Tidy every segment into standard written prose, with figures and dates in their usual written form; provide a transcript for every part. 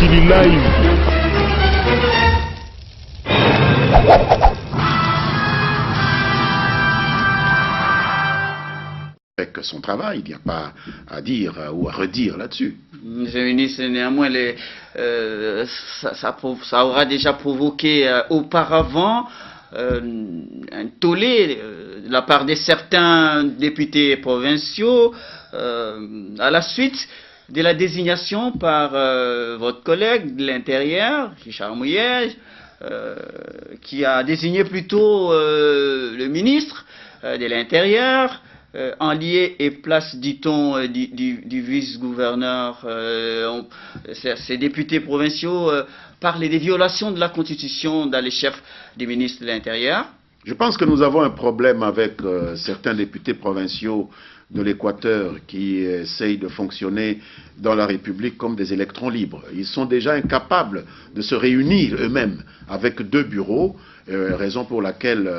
Mokili Live. Avec son travail, il n'y a pas à dire ou à redire là-dessus. Monsieur le ministre, néanmoins, ça aura déjà provoqué auparavant un tollé de la part de certains députés provinciaux à la suite de la désignation par votre collègue de l'Intérieur, Richard Mouyej, qui a désigné plutôt le ministre de l'Intérieur, en lieu et place, dit-on, du vice-gouverneur. Ces députés provinciaux parlaient des violations de la Constitution dans les chefs des ministres de l'Intérieur. Je pense que nous avons un problème avec certains députés provinciaux de l'Équateur qui essayent de fonctionner dans la République comme des électrons libres. Ils sont déjà incapables de se réunir eux-mêmes avec deux bureaux, raison pour laquelle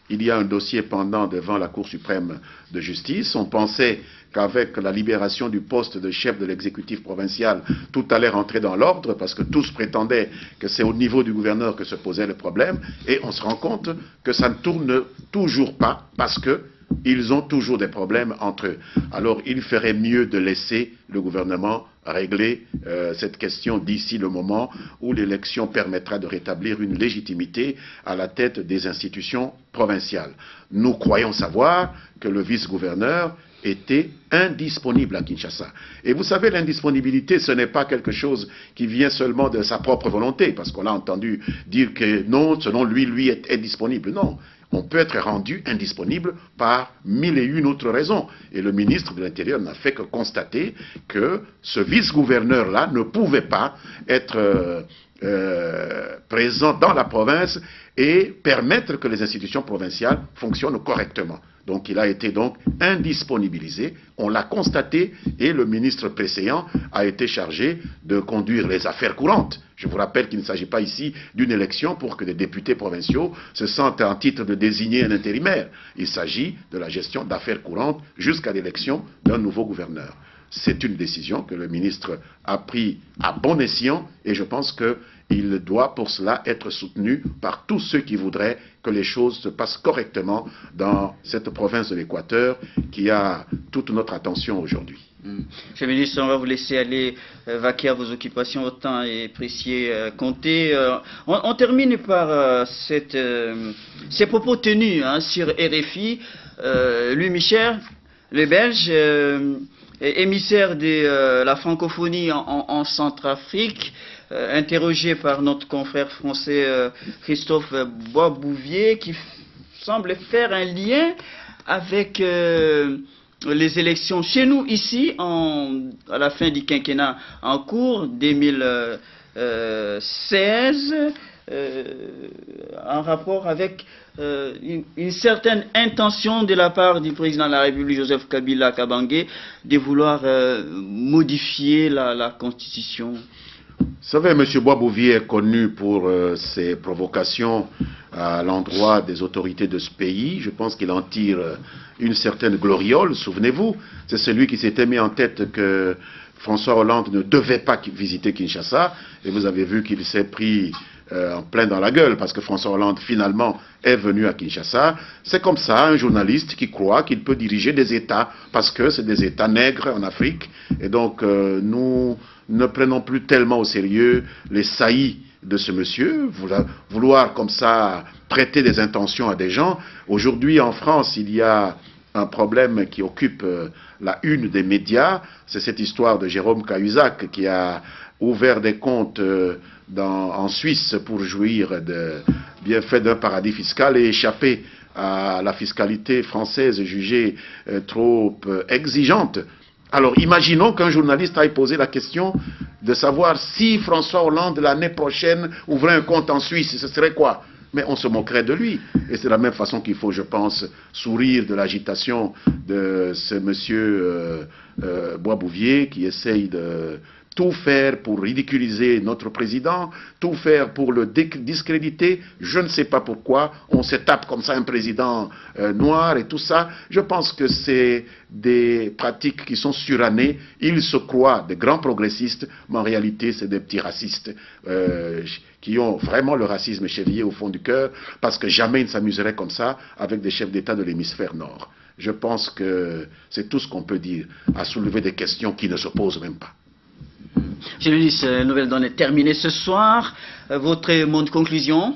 il y a un dossier pendant devant la Cour suprême de justice. On pensait qu'avec la libération du poste de chef de l'exécutif provincial, tout allait rentrer dans l'ordre, parce que tous prétendaient que c'est au niveau du gouverneur que se posait le problème, et on se rend compte que ça ne tourne toujours pas, parce qu'ils ont toujours des problèmes entre eux. Alors il ferait mieux de laisser le gouvernement régler cette question d'ici le moment où l'élection permettra de rétablir une légitimité à la tête des institutions provinciales. Nous croyons savoir que le vice-gouverneur était indisponible à Kinshasa. Et vous savez, l'indisponibilité, ce n'est pas quelque chose qui vient seulement de sa propre volonté, parce qu'on a entendu dire que non, selon lui, lui est disponible. Non. On peut être rendu indisponible par mille et une autres raisons. Et le ministre de l'Intérieur n'a fait que constater que ce vice-gouverneur-là ne pouvait pas être présent dans la province et permettre que les institutions provinciales fonctionnent correctement. Donc il a été donc indisponibilisé, on l'a constaté, et le ministre précédent a été chargé de conduire les affaires courantes. Je vous rappelle qu'il ne s'agit pas ici d'une élection pour que des députés provinciaux se sentent en titre de désigner un intérimaire. Il s'agit de la gestion d'affaires courantes jusqu'à l'élection d'un nouveau gouverneur. C'est une décision que le ministre a prise à bon escient, et je pense qu'il doit pour cela être soutenu par tous ceux qui voudraient que les choses se passent correctement dans cette province de l'Équateur qui a toute notre attention aujourd'hui. Monsieur le ministre, on va vous laisser aller vaquer à vos occupations, votre temps est précieux, compté. On termine par ces propos tenus sur RFI. Louis Michel, le Belge, émissaire de la francophonie en Centrafrique, interrogé par notre confrère français Christophe Boisbouvier, qui semble faire un lien avec les élections chez nous, ici, à la fin du quinquennat en cours, 2016, en rapport avec une certaine intention de la part du président de la République, Joseph Kabila Kabange, de vouloir modifier la Constitution. Vous savez, M. Boisbouvier est connu pour ses provocations à l'endroit des autorités de ce pays. Je pense qu'il en tire une certaine gloriole, souvenez-vous. C'est celui qui s'était mis en tête que François Hollande ne devait pas visiter Kinshasa, et vous avez vu qu'il s'est pris en plein dans la gueule, parce que François Hollande finalement est venu à Kinshasa. C'est comme ça, un journaliste qui croit qu'il peut diriger des États, parce que c'est des États nègres en Afrique, et donc nous ne prenons plus tellement au sérieux les saillies de ce monsieur, vouloir comme ça prêter des intentions à des gens. Aujourd'hui en France, il y a un problème qui occupe la une des médias, c'est cette histoire de Jérôme Cahuzac qui a ouvert des comptes en Suisse pour jouir de bienfaits d'un paradis fiscal et échapper à la fiscalité française jugée trop exigeante. Alors imaginons qu'un journaliste aille poser la question de savoir si François Hollande l'année prochaine ouvrait un compte en Suisse, ce serait quoi? Mais on se moquerait de lui. Et c'est de la même façon qu'il faut, je pense, sourire de l'agitation de ce monsieur Boisbouvier qui essaye de tout faire pour ridiculiser notre président, tout faire pour le discréditer. Je ne sais pas pourquoi on se tape comme ça un président noir et tout ça. Je pense que c'est des pratiques qui sont surannées. Ils se croient des grands progressistes, mais en réalité, c'est des petits racistes qui ont vraiment le racisme chevillé au fond du cœur, parce que jamais ils ne s'amuseraient comme ça avec des chefs d'État de l'hémisphère nord. Je pense que c'est tout ce qu'on peut dire, à soulever des questions qui ne se posent même pas. Je le dis, Nouvelle Donne est terminée ce soir. Votre mot de conclusion?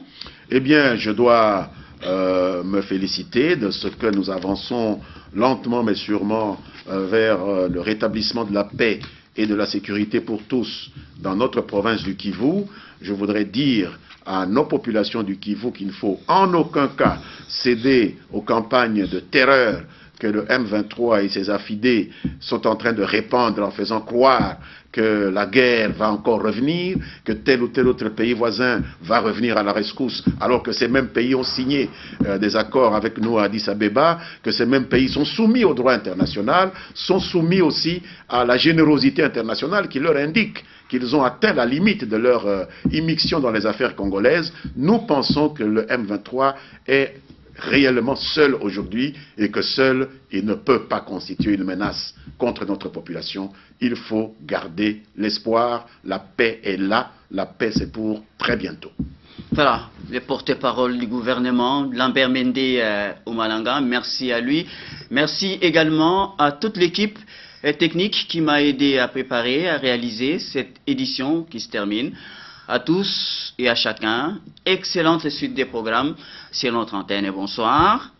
Eh bien, je dois me féliciter de ce que nous avançons lentement mais sûrement vers le rétablissement de la paix et de la sécurité pour tous dans notre province du Kivu. Je voudrais dire à nos populations du Kivu qu'il ne faut en aucun cas céder aux campagnes de terreur que le M23 et ses affidés sont en train de répandre en faisant croire que la guerre va encore revenir, que tel ou tel autre pays voisin va revenir à la rescousse, alors que ces mêmes pays ont signé des accords avec nous à Addis Abeba, que ces mêmes pays sont soumis au droit international, sont soumis aussi à la générosité internationale qui leur indique qu'ils ont atteint la limite de leur immixtion dans les affaires congolaises. Nous pensons que le M23 est réellement seul aujourd'hui et que seul il ne peut pas constituer une menace contre notre population. Il faut garder l'espoir, la paix est là, la paix c'est pour très bientôt. Voilà, le porte-parole du gouvernement, Lambert Mende Omalanga, merci à lui. Merci également à toute l'équipe technique qui m'a aidé à préparer, à réaliser cette édition qui se termine. À tous et à chacun, excellente suite des programmes sur notre antenne et bonsoir.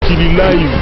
Mokili Live.